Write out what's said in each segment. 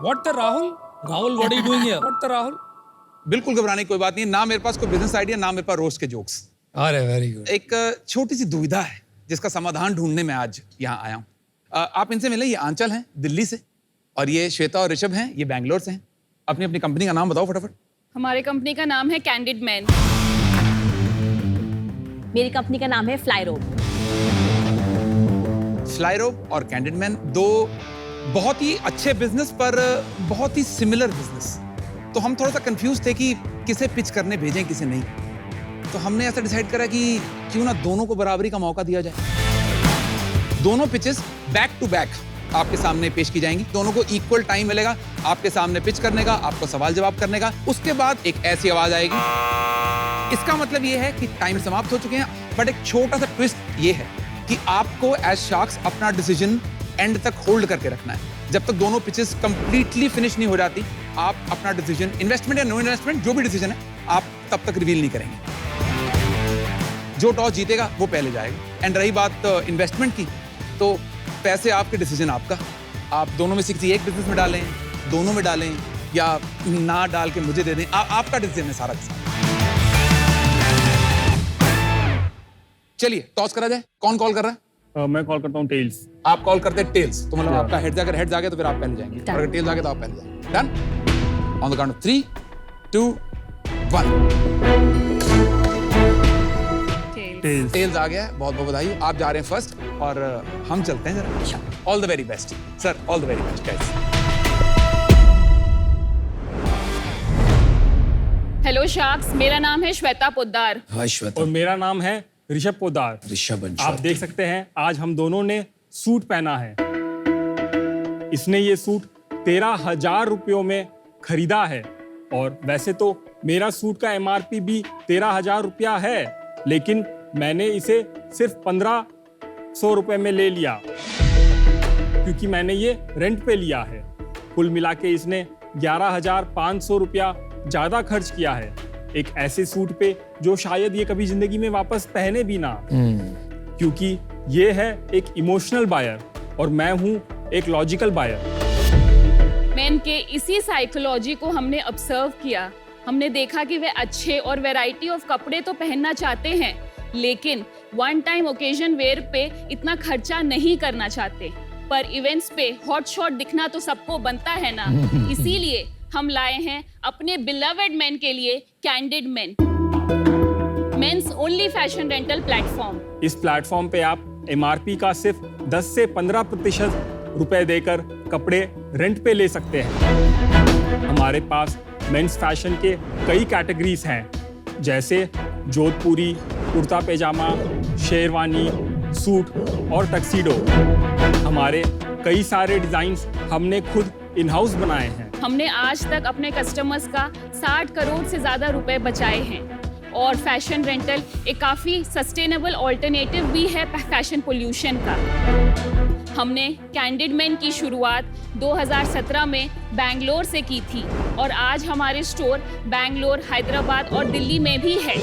What the Rahul? Rahul, what are you doing here? What the Rahul? बिल्कुल घबराने की कोई बात नहीं, ना मेरे पास कोई बिजनेस आइडिया, ना मेरे पास रोस्ट के जोक्स। अरे वेरी गुड। एक छोटी सी दुविधा है जिसका समाधान ढूंढने में आज यहाँ आया हूँ। आप इनसे मिले, ये आंचल हैं दिल्ली से, और ये श्वेता और ऋषभ हैं, ये बैंगलोर से हैं। अपनी अपनी कंपनी का नाम बताओ फटाफट। हमारी कंपनी का नाम है कैंडिड मैन। मेरी कंपनी का नाम है फ्लाईरोब। फ्लाईरोब और कैंडिड मैन, दो बहुत ही अच्छे बिजनेस पर बहुत ही सिमिलर बिजनेस। तो हम थोड़ा सा कंफ्यूज थे कि किसे पिच करने भेजें, किसे नहीं। तो हमने ऐसा डिसाइड करा कि क्यों ना दोनों को बराबरी का मौका दिया जाए। दोनों पिचेस बैक टू बैक आपके सामने पेश की जाएंगी। दोनों को इक्वल टाइम मिलेगा आपके सामने पिच करने का, आपको सवाल जवाब करने का। उसके बाद एक ऐसी आवाज आएगी। इसका मतलब ये है कि टाइम समाप्त हो चुके हैं, बट एक छोटा सा ट्विस्ट ये है कि आपको एज शार्क्स अपना डिसीजन एंड तक होल्ड करके रखना है। जब तक दोनों पिचेस कंप्लीटली फिनिश नहीं हो जाती, आप अपना डिसीजन, इन्वेस्टमेंट या नो इन्वेस्टमेंट, जो भी डिसीजन है, आप तब तक रिवील नहीं करेंगे। जो टॉस जीतेगा वो पहले जाएगा। एंड रही बात इन्वेस्टमेंट की, तो पैसे आपके, डिसीजन आपका। आप दोनों में से किसी एक बिजनेस में डालें, दोनों में डालें, या ना डाल के मुझे दे दें, आपका डिसीजन है सारा का सारा। चलिए टॉस करा जाए। कौन कॉल कर रहा है? मैं कॉल करता हूँ टेल्स। आप कॉल करते हैं टेल्स, तो मतलब आपका हेड्स, अगर हेड्स आ गया तो फिर आप पहले जाएंगे, और अगर टेल्स आ गया तो आप पहले जाएंगे। Done? On the count of 3, 2, 1। Tails आ गया है, बहुत बहुत बधाई। आप जा रहे हैं फर्स्ट, और हम चलते हैं जरा। All the very best sir, all the very best guys. Hello sharks, मेरा नाम है श्वेता पोद्दार। हाय श्वेता। और मेरा नाम है ऋषभ पोद्दार। ऋषभ and आप श्वेता। देख सकते हैं आज हम दोनों ने सूट पहना है। इसने ये सूट 13,000 रुपयों में खरीदा है, और वैसे तो मेरा सूट का MRP भी 13,000 रुपया है, लेकिन मैंने इसे सिर्फ 1,500 रुपए में ले लिया, क्योंकि मैंने ये रेंट पे लिया है। कुल मिला के इसने 11,500 रुपया ज्यादा खर्च किया है एक ऐसे सूट पे जो शायद ये कभी जिंदगी में वापस पहने भी ना, क्योंकि ये है एक इमोशनल बायर और मैं हूँ एक लॉजिकल बायर। मैन के इसी साइकोलॉजी को हमने ऑब्जर्व किया। हमने देखा कि वे अच्छे और वैरायटी ऑफ कपड़े तो पहनना चाहते हैं, लेकिन वन टाइम ओकेजन वेयर पे इतना खर्चा नहीं करना चाहते। पर इवेंट्स पे हॉट शॉट दिखना तो सबको बनता है ना, इसीलिए हम लाए हैं अपने बिलवेड मैन के लिए candid man, men's only fashion rental platform. इस प्लेटफॉर्म पे आप MRP का सिर्फ 10 से 15% रुपए देकर कपड़े रेंट पे ले सकते हैं। हमारे पास मेंस फैशन के कई कैटेगरीज हैं, जैसे जोधपुरी, कुर्ता पैजामा, शेरवानी, सूट और टक्सीडो। हमारे कई सारे डिजाइन्स हमने खुद इन हाउस बनाए हैं। हमने आज तक अपने कस्टमर्स का 60 करोड़ से ज्यादा रुपए बचाए हैं, और फैशन रेंटल एक काफी सस्टेनेबल ऑल्टरनेटिव भी है फैशन पोल्यूशन का। हमने कैंडिड मैन की शुरुआत 2017 में बैंगलोर से की थी, और आज हमारे स्टोर बैंगलोर, हैदराबाद और दिल्ली में भी है।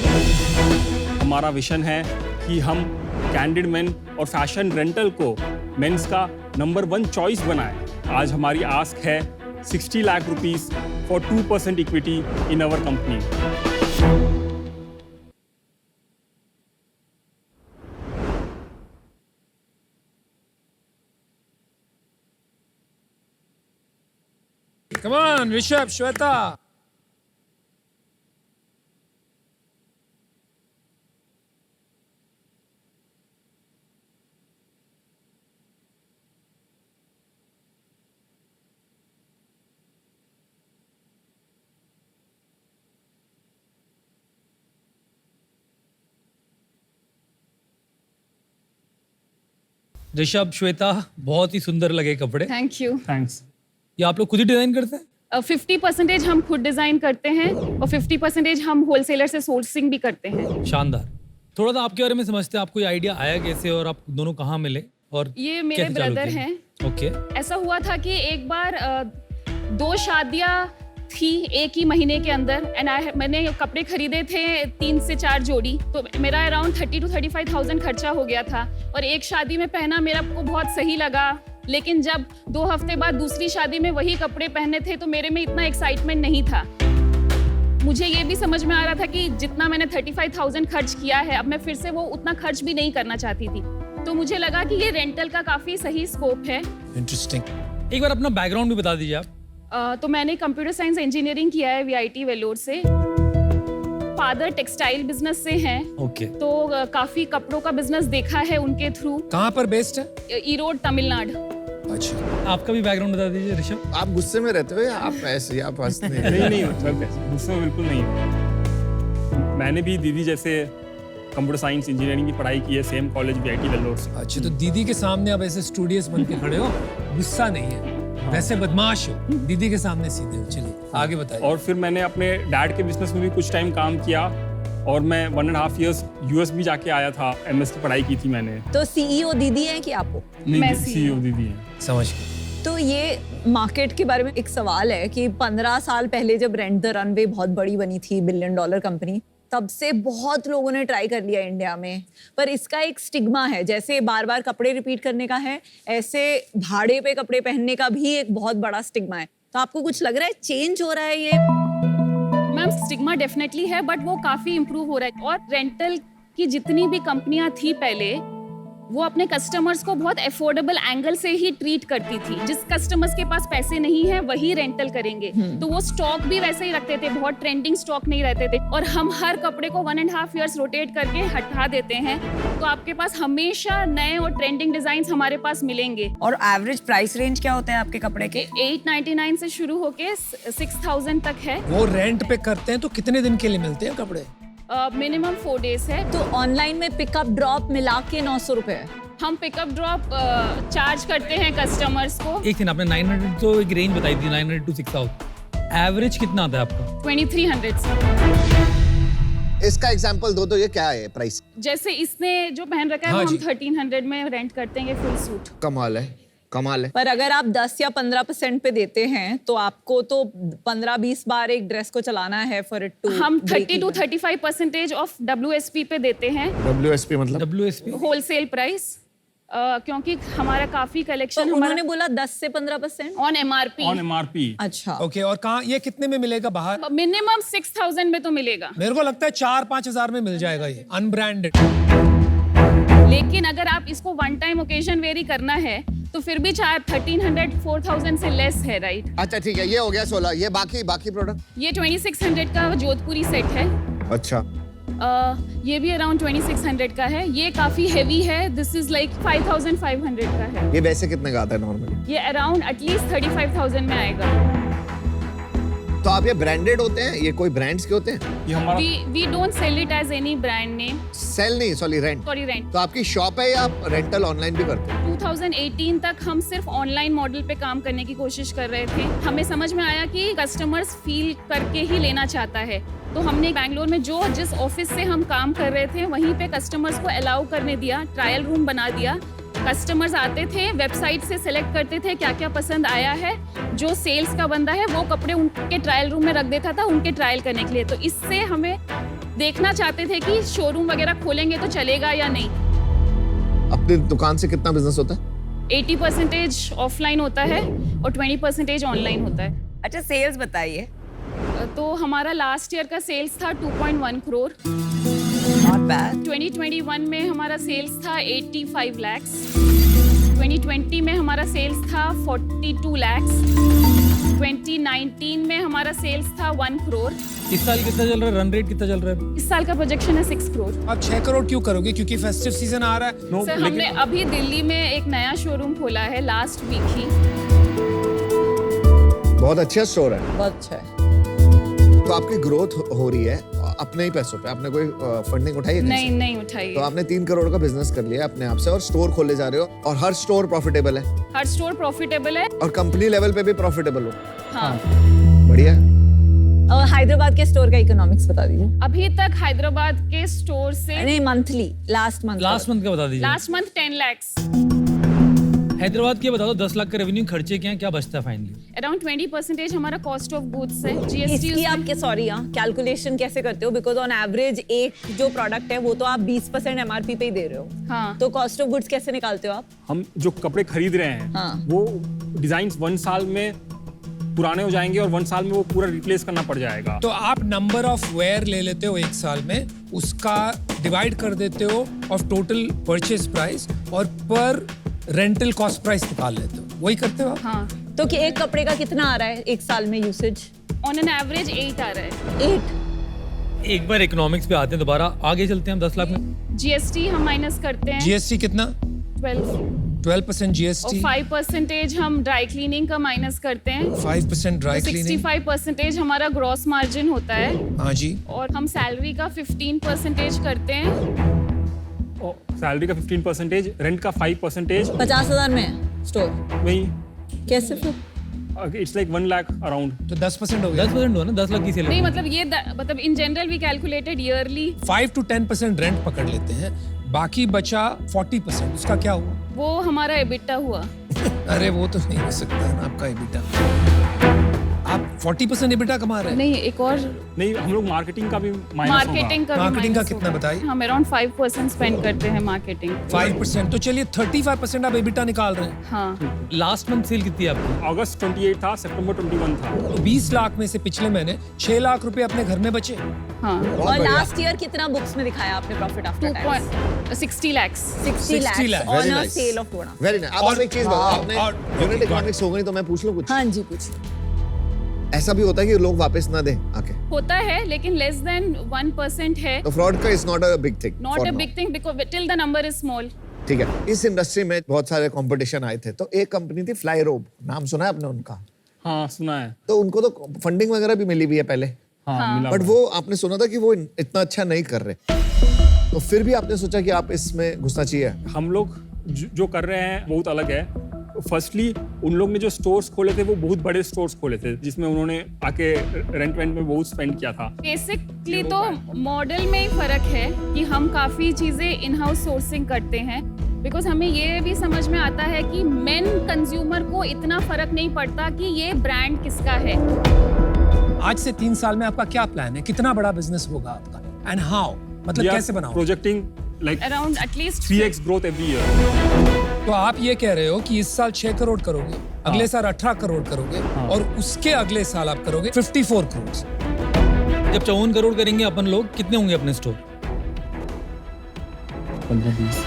हमारा विजन है कि हम कैंडिड मैन और फैशन रेंटल को मेंस का नंबर 1 चॉइस बनाएं। आज हमारी आस्क है 60 lakh rupees for 2% equity in our company. Come on, Rishabh, Shweta. Rishabh, Shweta, बहुत ही सुंदर लगे कपड़े। Thank you. थैंक्स। ये आप लोग खुद ही डिजाइन करते हैं? 50% हम खुद डिजाइन करते हैं, और 50% हम होलसेलर से सोर्सिंग भी करते हैं। शानदार। थोड़ा सा आपके बारे में समझते हैं, आपको ये आइडिया आया कैसे, और आप दोनों कहाँ मिले, और ये मेरे कैसे चालू ब्रदर किया? हैं। ओके। ऐसा हुआ था कि एक बार 2 शादियां थी एक ही महीने के अंदर, एंड मैंने कपड़े खरीदे थे 3 से 4 जोड़ी, तो मेरा अराउंड 30 to 35,000 खर्चा हो गया था। और एक शादी में पहना मेरा को बहुत सही लगा, लेकिन जब 2 हफ्ते बाद दूसरी शादी में वही कपड़े पहने थे तो मेरे में इतना एक्साइटमेंट नहीं था। मुझे ये भी समझ में आ रहा था कि जितना मैंने 35,000 खर्च किया है, अब मैं फिर से वो उतना खर्च भी नहीं करना चाहती थी। तो मुझे लगा कि ये रेंटल का काफी सही स्कोप है। इंटरेस्टिंग। एक बार अपना बैकग्राउंड भी बता दीजिए आप। तो मैंने कंप्यूटर साइंस इंजीनियरिंग किया है VIT वेलोर से। फादर टेक्सटाइल बिजनेस से हैं, ओके। तो काफी कपड़ों का बिजनेस देखा है उनके थ्रू। कहाँ पर बेस्ड है? ईरोड तमिलनाडु। अच्छा, आपका भी बैकग्राउंड बता दीजिए ऋषभ। आप गुस्से में रहते हो या आप ऐसे आप हंसते हैं? नहीं मतलब कैसे, गुस्से में बिल्कुल नहीं हूँ। मैंने भी दीदी जैसे कंप्यूटर साइंस इंजीनियरिंग की पढ़ाई की है, सेम कॉलेज VIT वेल्लोर से। अच्छा, तो दीदी के सामने आप ऐसे स्टूडियस बन के खड़े हो, गुस्सा नहीं है, वैसे बदमाश हो, दीदी के सामने सीधे हो। चलिए आगे बताइए। और फिर मैंने अपने डैड के बिजनेस में भी कुछ टाइम काम किया और मैं 1.5 years US भी जाके आया था। MS की पढ़ाई की थी मैंने। तो CEO दीदी है कि आप हो? नहीं, मैं CEO दीदी है। समझ गए। तो ये मार्केट के बारे में एक सवाल है कि 15 साल पहले जब रेंट द रनवे बहुत बड़ी बनी थी, $1 billion कंपनी, तब से बहुत लोगों ने ट्राई कर लिया इंडिया में, पर इसका एक स्टिग्मा है। जैसे बार बार कपड़े रिपीट करने का है, ऐसे भाड़े पे कपड़े पहनने का भी एक बहुत बड़ा स्टिग्मा है। तो आपको कुछ लग रहा है चेंज हो रहा है ये? मैम, स्टिग्मा डेफिनेटली है, बट वो काफी इम्प्रूव हो रहा है। और रेंटल की जितनी भी कंपनियां थी पहले, वो अपने कस्टमर्स को बहुत अफोर्डेबल एंगल से ही ट्रीट करती थी। जिस कस्टमर्स के पास पैसे नहीं है वही रेंटल करेंगे, तो वो स्टॉक भी वैसे ही रखते थे, बहुत ट्रेंडिंग स्टॉक नहीं रहते थे। और हम हर कपड़े को 1.5 years रोटेट करके हटा देते हैं, तो आपके पास हमेशा नए और ट्रेंडिंग डिजाइन हमारे पास मिलेंगे। और एवरेज प्राइस रेंज क्या होता है आपके कपड़े के? 899 से शुरू होके 6000 तक है। वो रेंट पे करते हैं तो कितने दिन के लिए मिलते हैं कपड़े? मिनिमम 4 days है। तो ऑनलाइन में पिकअप ड्रॉप मिला के 900 रुपए। हम पिकअप ड्रॉप चार्ज करते हैं कस्टमर्स को। एक दिन आपने 900 तो एक रेंज बताई थी, 900 to 6000। एवरेज कितना आता है आपका? 2300 से। इसका एग्जांपल दो तो ये क्या है प्राइस? जैसे इसने जो पहन रखा है हाँ वो हम जी। 1300 में रेंट करते हैं फुल सूट। कमाल है, कमाल है। पर अगर आप 10 या 15% पे देते हैं तो आपको तो 15-20 बार एक ड्रेस को चलाना है फॉर इट टू। हम 30 to 35% ऑफ WSP पे देते हैं, WSP मतलब? WSP होलसेल प्राइस, क्योंकि हमारा काफी तो कलेक्शन उन्होंने बोला 10 से 15%। On MRP। On MRP। अच्छा, ओके, और कहाँ ये कितने में मिलेगा बाहर? मिनिमम 6000 में तो मिलेगा, मेरे को लगता है 4-5 हजार में मिल जाएगा ये अनब्रांडेड। लेकिन अगर आप इसको वन टाइम ओकेजन वेरी करना है तो फिर भी 1300-4000 से लेस है, राइट? अच्छा ठीक है, ये हो गया 16। ये बाकी प्रोडक्ट? ये 2600 का जोधपुरी सेट है। अच्छा, ये भी अराउंड 2600 का है। ये काफी हेवी है, दिस इज लाइक 5500 का है। ये वैसे कितने का आता है नॉर्मली? ये अराउंड एटलीस्ट 35,000 में आएगा। तो आप ये ब्रांडेड होते हैं, ये कोई ब्रांड्स के होते हैं? ये हमारा we don't sell it as any brand name, sell नहीं, सॉरी रेंट। Sorry rent. तो आपकी शॉप है या आप रेंटल ऑनलाइन भी करते हैं? 2018 तक हम सिर्फ ऑनलाइन मॉडल पे काम करने की कोशिश कर रहे थे। हमें समझ में आया कि कस्टमर्स फील करके ही लेना चाहता है, तो हमने बैंगलोर में जिस ऑफिस से हम काम कर रहे थे वहीं पे कस्टमर्स को अलाउ करने दिया, ट्रायल रूम बना दिया। कस्टमर्स आते थे, वेबसाइट से सेलेक्ट करते थे क्या क्या पसंद आया है, जो सेल्स का बंदा है वो कपड़े उनके ट्रायल रूम में रख देता था उनके ट्रायल करने के लिए। तो इससे हमें देखना चाहते थे कि शोरूम वगैरह खोलेंगे तो चलेगा या नहीं। अपनी दुकान से कितना बिजनेस होता है? 80% ऑफलाइन होता है और 20% ऑनलाइन होता है। अच्छा, सेल्स बताइए। तो हमारा लास्ट ईयर का सेल्स था 2.1 करोड़। Not bad. 2021 में हमारा सेल्स था 85 lakhs। 2020 में हमारा सेल्स था 42 lakhs। 2019 में हमारा सेल्स था 1 करोड़। इस साल कितना चल रहा है, रन रेट कितना चल रहा है? इस साल का प्रोजेक्शन है 6 करोड़। आप 6 करोड़ क्यों करोगे? क्योंकि फेस्टिव सीजन आ रहा है। सर, हमने अभी दिल्ली में एक नया शोरूम खोला है लास्ट वीक ही। बहुत अच्छा स्टोर है। बहुत अच्छा है। तो आपकी ग्रोथ हो रही है अपने ही पैसों पे? आपने कोई फंडिंग उठाई है? नहीं उठाई। तो आपने 3 करोड़ का बिजनेस कर लिया अपने आप से और स्टोर खोले जा रहे हो, और हर स्टोर प्रॉफिटेबल है हर स्टोर प्रॉफिटेबल है। और कंपनी लेवल पे भी प्रॉफिटेबल हो। हाँ। बढ़िया। और हैदराबाद के स्टोर का इकोनॉमिक्स बता दीजिए। अभी तक हैदराबाद के स्टोर से नहीं, monthly, last month last month का बता दीजिए। Last month 10 lakhs। हैदराबाद के बता दो 10 लाख का रेवेन्यू खर्चे क्या हैं, क्या बचता है फाइनली? अराउंड 20% हमारा कॉस्ट ऑफ गुड्स है, जीएसटी इसकी आप सॉरी कैलकुलेशन कैसे करते हो? बिकॉज ऑन एवरेज एक जो प्रोडक्ट है वो तो आप 20% एमआरपी पे ही दे रहे हो। हाँ। तो कॉस्ट ऑफ गुड्स कैसे निकालते हो आप? हम जो कपड़े खरीद रहे हैं हाँ। वो डिजाइन 1 साल में पुराने हो जाएंगे और 1 साल में वो पूरा रिप्लेस करना पड़ जाएगा। तो आप नंबर ऑफ वेयर ले लेते हो 1 साल में, उसका डिवाइड कर देते हो ऑफ टोटल परचेज प्राइस और पर रेंटल कॉस्ट प्राइस निकाल लेते हो, वही करते हो आप? हाँ। तो कि एक कपड़े का कितना आ रहा है एक साल में यूसेज? ऑन एन एवरेज 8 आ रहा है। 8। एक बार इकोनॉमिक्स पे आते हैं, दोबारा आगे चलते हैं हम 10 लाख में। जीएसटी हम माइनस करते हैं जीएसटी कितना? 12 12% और जीएसटी, 5% हम ड्राई क्लीनिंग का माइनस करते हैं। 5% ड्राई क्लीनिंग। 65% हमारा ग्रॉस मार्जिन होता है हाँ जी। और हम सैलरी का 15% करते हैं। सैलरी का 15%, रेंट का 5%, 50,000 में है स्टोर? वही कैसे फिर? It's like 1 lakh around. तो 10% हो गया। 10% हुआ ना, 10 लाख की सेल। नहीं मतलब ये मतलब in general we calculated yearly. 5 to 10% rent पकड़ लेते हैं, बाकी बचा 40%, उसका क्या हुआ? वो हमारा एबिटा हुआ। अरे वो तो नहीं हो सकता है ना आपका एबिटा। आप 40% एबिटा कमा रहे हैं। नहीं एक और नहीं, हम लोग मार्केटिंग का भी माइनस मार्केटिंग का भी मार्केटिंग का minus कितना होगा। बताइए? हम अराउंड 5% स्पेंड करते हैं मार्केटिंग। 5%, तो चलिए 35% आप एबिटा निकाल रहे हैं। हाँ। लास्ट मंथ सेल कितनी है आपकी? अगस्त 28 था, सितंबर 21 था। तो 20 लाख में से पिछले महीने 6 लाख रुपए अपने घर में बचे। हाँ। और लास्ट ईयर कितना बुक्स में दिखाया आपने profit after tax? 60 lakhs। 60 lakhs. lakhs Very on a nice. Sale of product. Very nice. अब आप एक चीज बताओ, आपने और- यूनिट okay, इकोनॉमिक्स हो गई तो मैं पूछ लूं कुछ? हाँ जी कुछ। ऐसा भी होता है कि लोग वापस ना दें आके, होता है लेकिन लेस देन 1% है। तो फ्रॉड का is not a big thing. Not a big thing because till the number is small. ठीक है। इस इंडस्ट्री में बहुत सारे कंपटीशन आए थे, तो एक कंपनी थी फ्लाई रोब, नाम सुना है आपने उनका? हाँ सुना है। तो उनको तो फंडिंग वगैरह भी मिली हुई है पहले, हाँ, मिला बट हुआ है। वो आपने सुना था कि वो इतना अच्छा नहीं कर रहे, तो फिर भी आपने सोचा कि आप इसमें घुसना चाहिए। हम लोग जो कर रहे हैं बहुत अलग है। फर्स्टली उन लोग ने जो स्टोर्स खोले थे वो बहुत बड़े स्टोर्स खोले थे, जिसमें उन्होंने आके रेंट में बहुत स्पेंड किया था। बेसिकली तो मॉडल में ही फर्क है कि हम काफी चीजें इन हाउस सोर्सिंग करते हैं बिकॉज हमें ये भी समझ में आता है कि मेन कंज्यूमर को इतना फर्क नहीं पड़ता कि ये ब्रांड किसका है। आज से 3 साल में आपका क्या प्लान है? कितना बड़ा बिजनेस होगा आपका एंड हाउ? मतलब कैसे बनाओ? Projecting like around at least 3x growth every year. तो आप ये कह रहे हो कि इस साल 6 करोड़ करोगे, अगले साल 18 करोड़ करोगे और उसके अगले साल आप करोगे 54 करोड़। जब 54 करोड़ करेंगे अपन लोग, कितने होंगे अपने स्टोर? 15-20।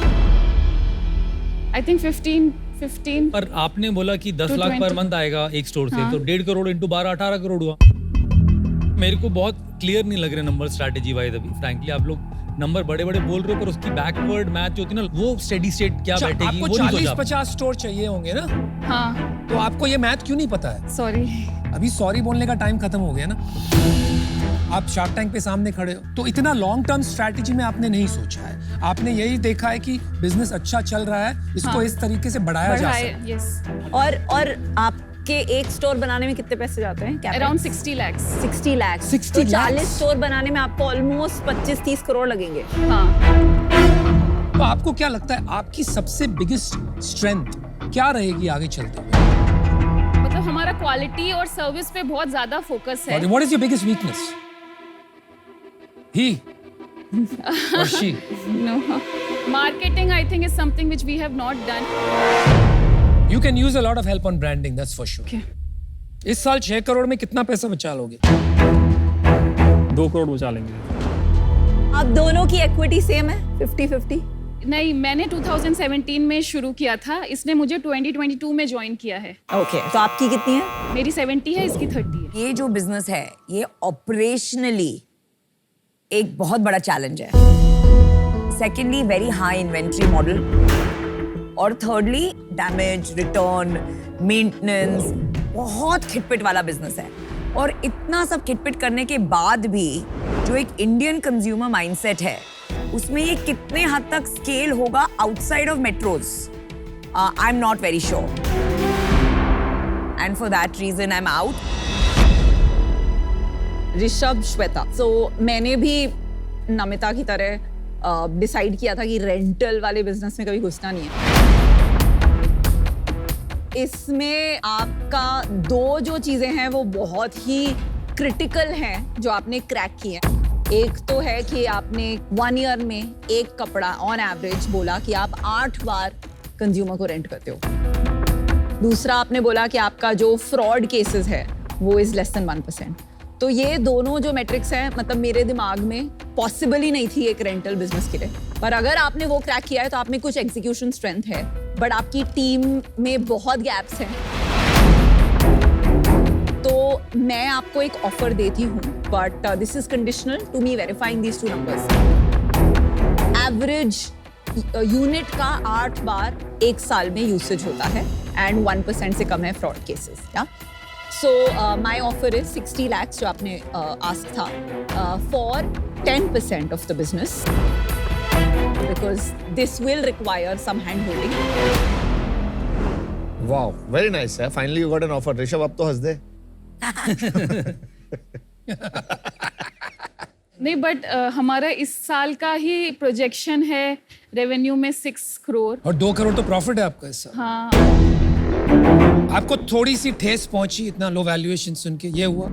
आई थिंक 15 पर आपने बोला कि 10 लाख 20. पर मंथ आएगा एक स्टोर से, हाँ। तो 1.5 करोड़ इंटू 12 18 करोड़ हुआ। मेरे को बहुत क्लियर नहीं लग रहे नंबर स्ट्रैटेजी वाइज अभी फ्रैंकली। आप लोग नंबर बड़े बड़े बोल रहे हो पर उसकी बैकवर्ड मैथ जो होती है ना, वो स्टेडी स्टेट क्या अच्छा, बैठेगी आपको वो नहीं सोचा। 40-50 स्टोर चाहिए होंगे ना, हाँ तो आपको ये मैथ क्यों नहीं पता है? सॉरी। अभी सॉरी बोलने का टाइम खत्म हो गया ना। आप शार्क टैंक पे सामने खड़े हो, तो इतना लॉन्ग टर्म स्ट्रैटेजी में आपने नहीं सोचा है। आपने यही देखा है कि बिजनेस अच्छा चल रहा है, इसको हाँ। इस तरीके से बढ़ाया जा सकता है। यस और आपके एक स्टोर बनाने में कितने पैसे जाते हैं? Around 60 lakhs। 60 लाख। 60 तो lakhs? 40 स्टोर बनाने में आपको ऑलमोस्ट 25-30 करोड़ लगेंगे। हाँ तो आपको क्या लगता है आपकी सबसे बिगेस्ट स्ट्रेंथ क्या रहेगी आगे चलते हुए? मतलब हमारा क्वालिटी और सर्विस पे बहुत ज्यादा फोकस है। What is your biggest weakness? He और she? No. Marketing, I think, is something which we have not done. You can use a lot of help on branding, that's for sure. Okay. इस साल 6 करोड़ में कितना पैसा बचा लोगे? 2 करोड़ बचा लेंगे। आप दोनों की इक्विटी सेम है 50-50? नहीं, मैंने 2017 में शुरू किया था, इसने मुझे 2022 में ज्वाइन किया है। ओके, तो आपकी कितनी है? मेरी 70 है, इसकी 30 है। ये जो बिजनेस है ये ऑपरेशनली एक बहुत बड़ा चैलेंज है। Secondly very high inventory model और थर्डली डैमेज, रिटर्न, मेंटेनेंस, बहुत खिटपिट वाला बिजनेस है। और इतना सब खिटपिट करने के बाद भी जो एक इंडियन कंज्यूमर माइंडसेट है उसमें ये कितने हद तक स्केल होगा outside of metros, I am not very sure and for that reason I am out. Rishabh, Shweta, तो मैंने भी नमिता की तरह डिसाइड किया था कि रेंटल वाले बिजनेस में कभी घुसना नहीं है। इसमें आपका दो जो चीजें हैं वो बहुत ही क्रिटिकल हैं जो आपने क्रैक की हैं। एक तो है कि आपने 1 ईयर में एक कपड़ा ऑन एवरेज बोला कि आप 8 बार कंज्यूमर को रेंट करते हो। दूसरा आपने बोला कि आपका जो फ्रॉड केसेस है वो इज लेस देन 1%। तो ये दोनों जो मेट्रिक्स हैं मतलब मेरे दिमाग में पॉसिबल ही नहीं थी एक रेंटल बिजनेस के लिए। पर अगर आपने वो क्रैक किया है तो आप में कुछ एग्जीक्यूशन स्ट्रेंथ है, बट आपकी टीम में बहुत गैप्स हैं। तो मैं आपको एक ऑफर देती हूँ, but this is conditional to me verifying these 2 numbers. Average unit का 8 बार एक साल में यूसेज होता है एंड 1% से कम है फ्रॉड केसेस। या so my offer is 60 lakhs जो आपने आस्क था for 10% of the business, because this will require some hand holding. Wow, very nice है। Finally you got an offer. Rishabh अब तो हंस दे। नहीं, बट हमारा इस साल का ही प्रोजेक्शन है रेवेन्यू में 6 करोड़। और 2 करोड़ तो प्रॉफिट है आपका इस साल। हाँ, आपको थोड़ी सी ठेस पहुंची इतना लो वैल्यूएशन सुन के, ये हुआ?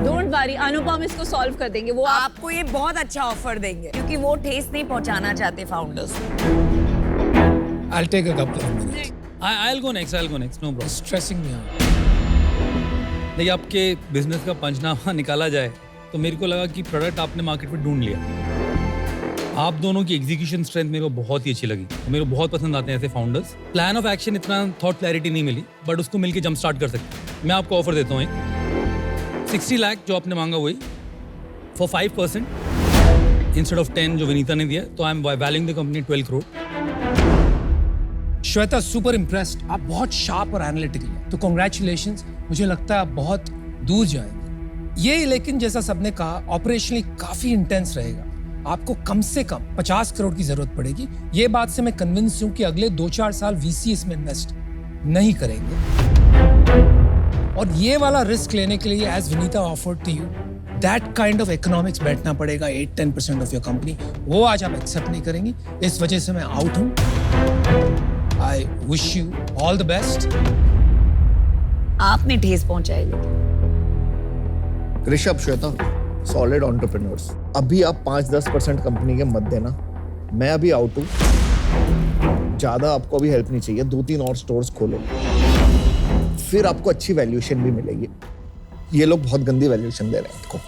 डोंट वरी, अनुपम इसको सॉल्व कर देंगे। वो आप आपको ये बहुत अच्छा ऑफर देंगे क्योंकि वो ठेस नहीं पहुंचाना चाहते founders. I'll take a couple of minutes. I'll go next, no problem. Stressing me out. देखिए, आपके बिजनेस का पंचनामा निकाला जाए तो मेरे को लगा कि प्रोडक्ट आपने मार्केट में ढूंढ लिया। आप दोनों की एग्जीक्यूशन स्ट्रेंथ मेरे को बहुत ही अच्छी लगी। मेरे को बहुत पसंद आते हैं ऐसे फाउंडर्स। प्लान ऑफ एक्शन इतना थॉट क्लैरिटी नहीं मिली, बट उसको मिलके जंप स्टार्ट कर सकते हैं। मैं आपको ऑफर देता हूँ एक 60 लाख जो आपने मांगा वही फॉर 5% इंस्टेड ऑफ 10 जो विनीता ने दिया। तो I am valuing the company 12 crore. Shweta, super impressed. आप बहुत शार्प और एनालिटिकल हैं, तो कॉन्ग्रेचुलेशंस। मुझे लगता है आप बहुत दूर जाएंगे ये, लेकिन जैसा सबने कहा ऑपरेशनली काफी इंटेंस रहेगा। आपको कम से कम 50 करोड़ की जरूरत पड़ेगी। ये बात से मैं कन्विंस हूं कि अगले 2-4 साल वीसी इसमें इन्वेस्ट नहीं करेंगे। और ये वाला रिस्क लेने के लिए as Vinita offered to you that kind of economics बैठना पड़ेगा 8-10% ऑफ योर कंपनी। वो आज आप एक्सेप्ट नहीं करेंगी, इस वजह से मैं आउट हूं। I wish you all the best. आपने ठेस पहुंचाई। Rishabh, Shweta, solid entrepreneurs. अभी आप 5-10% कंपनी के मत देना। मैं अभी आउट हूँ, ज्यादा आपको अभी हेल्प नहीं चाहिए। 2-3 और स्टोर्स खोलो, फिर आपको अच्छी वैल्यूएशन भी मिलेगी। ये लोग बहुत गंदी वैल्यूएशन दे रहे हैं आपको।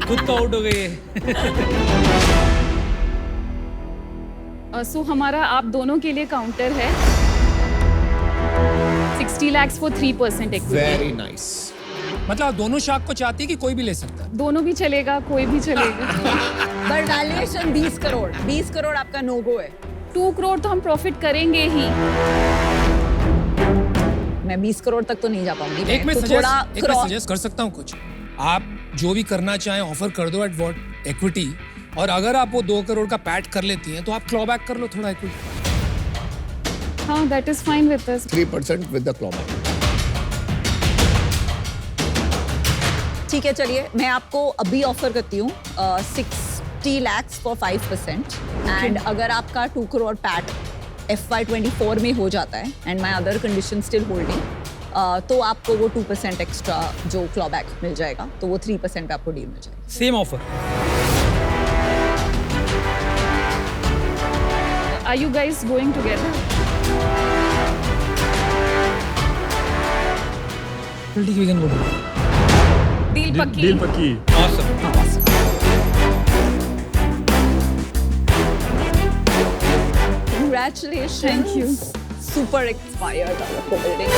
खुद तो आउट हो गई है। सो हमारा आप दोनों के लिए काउंटर है 60 lakhs for 3% equity. Very nice. मतलब आप दोनों शाख को चाहती है कि कोई भी ले सकता है? दोनों भी चलेगा, कोई भी चलेगा। But valuation 20 crore. 20 करोड़ आपका नो गो है। 2 करोड़ तो हम प्रॉफिट करेंगे ही। मैं 20 करोड़ तक तो नहीं जा पाऊंगी। एक मैं तो सजेस्ट कर सकता हूँ कुछ। आप जो भी करना चाहें ऑफर कर दो एट व्हाट इक्विटी, और अगर आप वो 2 करोड़ का पैट कर लेती हैं तो आप क्लॉबैक कर लो थोड़ा इक्विटी। हाँ, that is fine with us. 3% with the clawback. ठीक है, चलिए मैं आपको अभी ऑफर करती हूँ 60 lakhs फॉर 5%। एंड अगर आपका 2 करोड़ पैट FY24 में हो जाता है and my other condition still holding, तो आपको वो 2% एक्स्ट्रा जो क्लॉबैक मिल जाएगा, तो वो 3% पे आपको डील मिल जाएगा। Same offer. Are you guys going together? ठीक है, वी कैन गो। डील पक्की। डील पक्की। Awesome. Congratulations. Thank you. Super expired building.